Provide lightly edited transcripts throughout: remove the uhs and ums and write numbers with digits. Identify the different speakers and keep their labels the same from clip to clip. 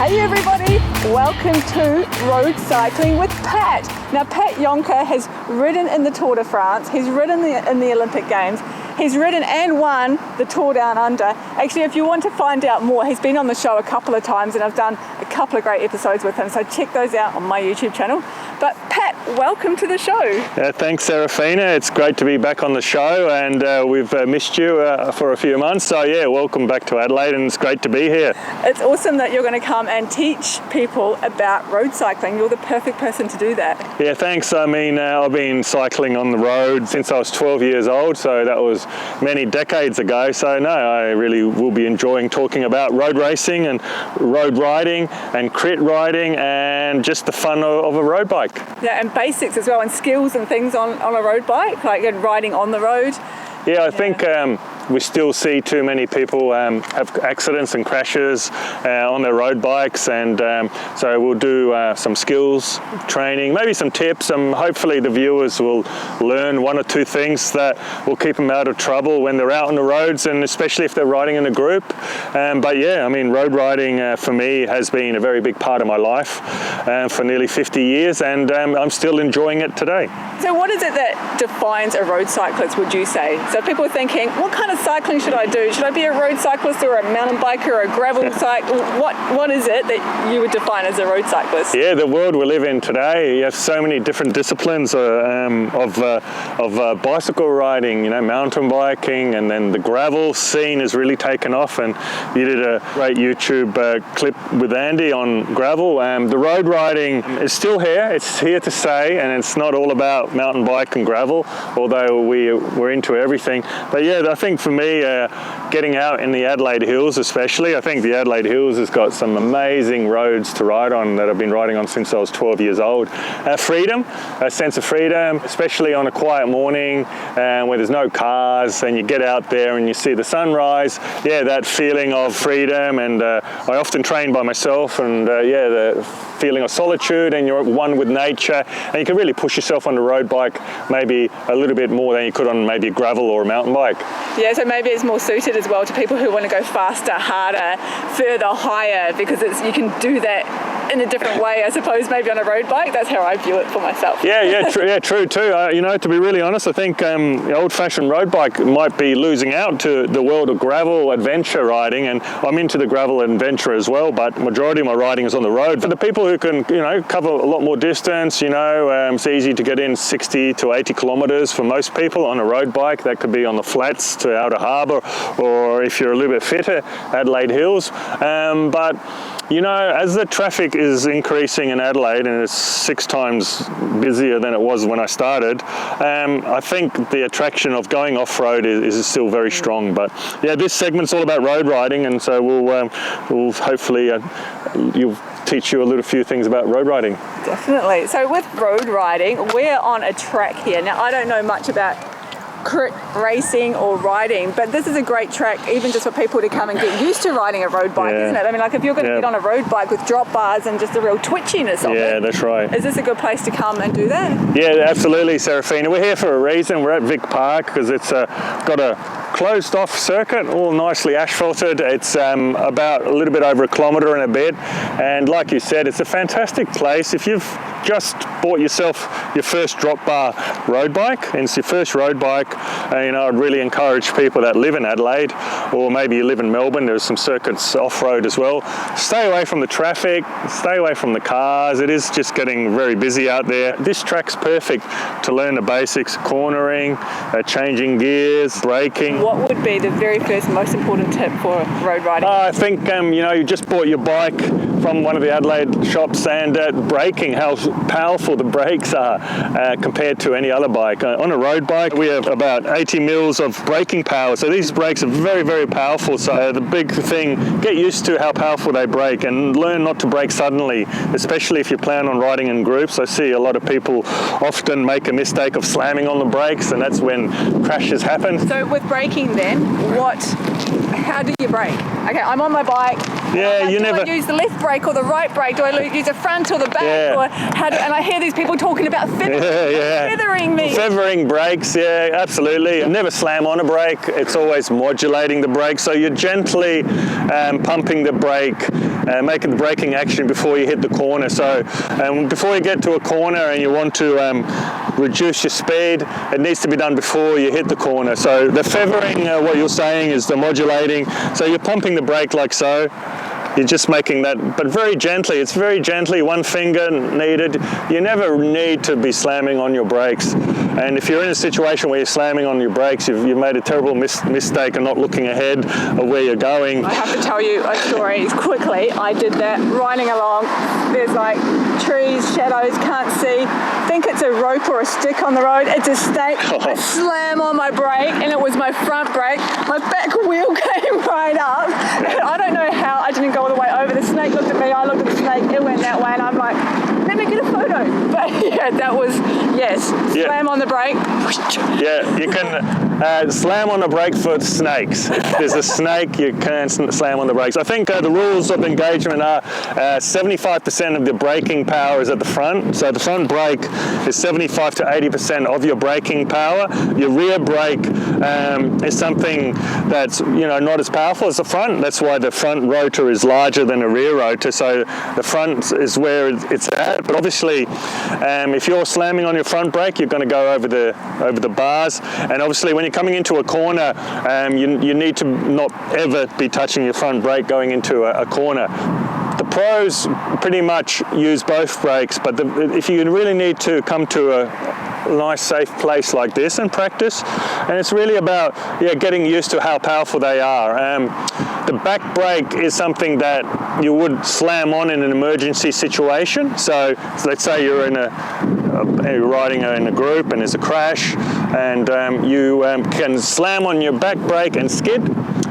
Speaker 1: Hey everybody, welcome to Road Cycling with Pat. Now Pat Jonker has ridden in the Tour de France, he's ridden in the Olympic Games, he's ridden and won the Tour Down Under. Actually, if you want to find out more, he's been on the show a couple of times and I've done a couple of great episodes with him, so check those out on my YouTube channel. But Pat, welcome to the show.
Speaker 2: Thanks Serafina, it's great to be back on the show, and we've missed you for a few months, so yeah, welcome back to Adelaide and it's great to be here.
Speaker 1: It's awesome that you're going to come and teach people about road cycling. You're the perfect person to do that.
Speaker 2: Yeah, thanks. I mean, I've been cycling on the road since I was 12 years old, so that was many decades ago. So no, I really will be enjoying talking about road racing and road riding and crit riding and just the fun of a road bike.
Speaker 1: Yeah, and basics as well, and skills and things on a road bike, like riding on the road.
Speaker 2: Yeah, I think we still see too many people have accidents and crashes on their road bikes, and so we'll do some skills training, maybe some tips, and hopefully the viewers will learn one or two things that will keep them out of trouble when they're out on the roads, and especially if they're riding in a group. But yeah, I mean, road riding for me has been a very big part of my life for nearly 50 years, and I'm still enjoying it today.
Speaker 1: So what is it that defines a road cyclist, would you say? So people are thinking, what kind of cycling should I do? Should I be a road cyclist or a mountain biker or a gravel cycle? What is it that you would define as a road cyclist?
Speaker 2: Yeah, the world we live in today, you have so many different disciplines of bicycle riding, you know, mountain biking, and then the gravel scene has really taken off, and you did a great YouTube clip with Andy on gravel. The road riding is still here, it's here to stay, and it's not all about mountain bike and gravel, although we're into everything. But yeah, I think for me, getting out in the Adelaide Hills especially, I think the Adelaide Hills has got some amazing roads to ride on that I've been riding on since I was 12 years old. Freedom, a sense of freedom, especially on a quiet morning where there's no cars and you get out there and you see the sunrise. Yeah, that feeling of freedom, and I often train by myself, and yeah, the feeling of solitude, and you're one with nature, and you can really push yourself on the road bike maybe a little bit more than you could on maybe a gravel or a mountain bike.
Speaker 1: Yeah, so maybe it's more suited as well to people who want to go faster, harder, further, higher, because you can do that in a different way, I suppose, maybe on a road bike. That's how I view it for myself.
Speaker 2: Yeah, true too. You know, to be really honest, I think the old-fashioned road bike might be losing out to the world of gravel adventure riding, and I'm into the gravel adventure as well, but majority of my riding is on the road. For the people who can, you know, cover a lot more distance, you know, it's easy to get in 60 to 80 kilometres for most people on a road bike. That could be on the flats to Outer Harbour, or if you're a little bit fitter, Adelaide Hills. But you know, as the traffic is increasing in Adelaide, and it's 6 times busier than it was when I started, I think the attraction of going off-road is still very strong. But yeah, this segment's all about road riding, and so we'll hopefully you'll teach you a few things about road riding.
Speaker 1: Definitely. So with road riding, we're on a track here. Now, I don't know much about crit racing or riding, but this is a great track even just for people to come and get used to riding a road bike, isn't it? I mean, like if you're going to get on a road bike with drop bars and just the real twitchiness of it.
Speaker 2: Yeah, that's right.
Speaker 1: Is this a good place to come and do that?
Speaker 2: Yeah, absolutely, Serafina. We're here for a reason. We're at Vic Park because it's got a closed off circuit, all nicely asphalted. It's about a little bit over 1 kilometre and a bit, and like you said, it's a fantastic place. If you've just bought yourself your first drop bar road bike, and it's your first road bike, you know, I'd really encourage people that live in Adelaide, or maybe you live in Melbourne, there's some circuits off-road as well. Stay away from the traffic, stay away from the cars. It is just getting very busy out there. This track's perfect to learn the basics, cornering, changing gears, braking.
Speaker 1: What would be the very first most important tip for road riding?
Speaker 2: I think, you know, you just bought your bike from one of the Adelaide shops, and braking, how powerful the brakes are compared to any other bike. On a road bike, we have about 80 mils of braking power, so these brakes are very, very powerful. So the big thing, get used to how powerful they brake, and learn not to brake suddenly, especially if you plan on riding in groups. I see a lot of people often make a mistake of slamming on the brakes, and that's when crashes happen.
Speaker 1: So with braking then, how do you brake? Okay, I'm on my bike.
Speaker 2: Yeah,
Speaker 1: do I use the left brake or the right brake? Do I use the front or the back?
Speaker 2: Yeah.
Speaker 1: Or and I hear these people talking about feathering me.
Speaker 2: Feathering brakes, yeah, absolutely. Never slam on a brake. It's always modulating the brake. So you're gently pumping the brake, making the braking action before you hit the corner. So before you get to a corner and you want to reduce your speed, it needs to be done before you hit the corner. So the feathering, what you're saying is the modulating. So you're pumping the brake like so. You're just making that, but very gently. It's very gently, one finger needed. You never need to be slamming on your brakes. And if you're in a situation where you're slamming on your brakes, you've made a terrible mistake of not looking ahead of where you're going.
Speaker 1: I have to tell you a story quickly. I did that riding along. There's like trees, shadows, can't see. Think it's a rope or a stick on the road. It's a snake. I slam on my brake and it was my front brake. My back wheel came right up. And I don't know how I didn't go all the way over. The snake looked at me, I looked at the snake, it went that way, and I'm like, let me get a photo. But yeah, that was, slam on the brake.
Speaker 2: Yeah, you can slam on the brake for snakes. If there's a snake, you can't slam on the brakes. I think the rules of engagement are 75% of the braking power is at the front. So the front brake is 75 to 80% of your braking power. Your rear brake is something that's not as powerful as the front. That's why the front rotor is larger than the rear rotor. So the front is where it's at. But obviously, if you're slamming on your front brake, you're going to go over the bars. And obviously, when you're coming into a corner, you need to not ever be touching your front brake going into a corner. The pros pretty much use both brakes, but if you really need to come to a nice safe place like this and practice, and it's really about getting used to how powerful they are. The back brake is something that you would slam on in an emergency situation. So let's say you're you're riding in a group and there's a crash, and you can slam on your back brake and skid.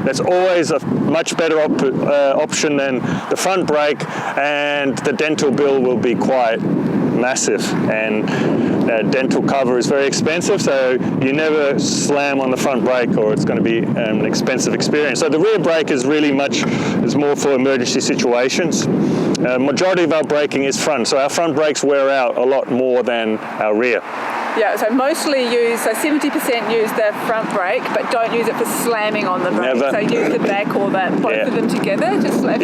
Speaker 2: That's always a much better option than the front brake, and the dental bill will be quite massive, and dental cover is very expensive, so you never slam on the front brake or it's going to be an expensive experience. So the rear brake is really is more for emergency situations. Majority of our braking is front, so our front brakes wear out a lot more than our rear.
Speaker 1: Yeah, so mostly 70% use the front brake, but don't use it for slamming on the brake.
Speaker 2: Never.
Speaker 1: So use the back or both of them together, just
Speaker 2: put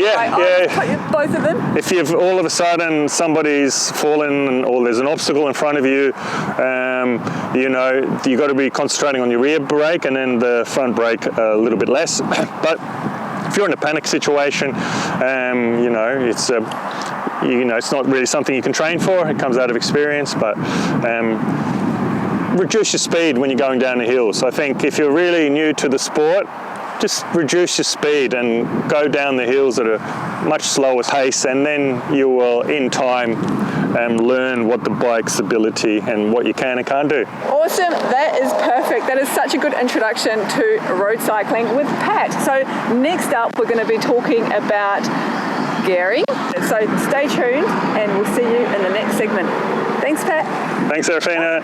Speaker 1: both of them.
Speaker 2: If you've all of a sudden somebody's fallen or there's an obstacle in front of you, you've got to be concentrating on your rear brake and then the front brake a little bit less. But if you're in a panic situation, it's not really something you can train for. It comes out of experience, but reduce your speed when you're going down the hill. So I think if you're really new to the sport, just reduce your speed and go down the hills at a much slower pace, and then you will, in time, learn what the bike's ability and what you can and can't do.
Speaker 1: Awesome, that is perfect. That is such a good introduction to road cycling with Pat. So next up, we're going to be talking about Gary. So stay tuned and we'll see you in the next segment. Thanks, Pat.
Speaker 2: Thanks, Serafina.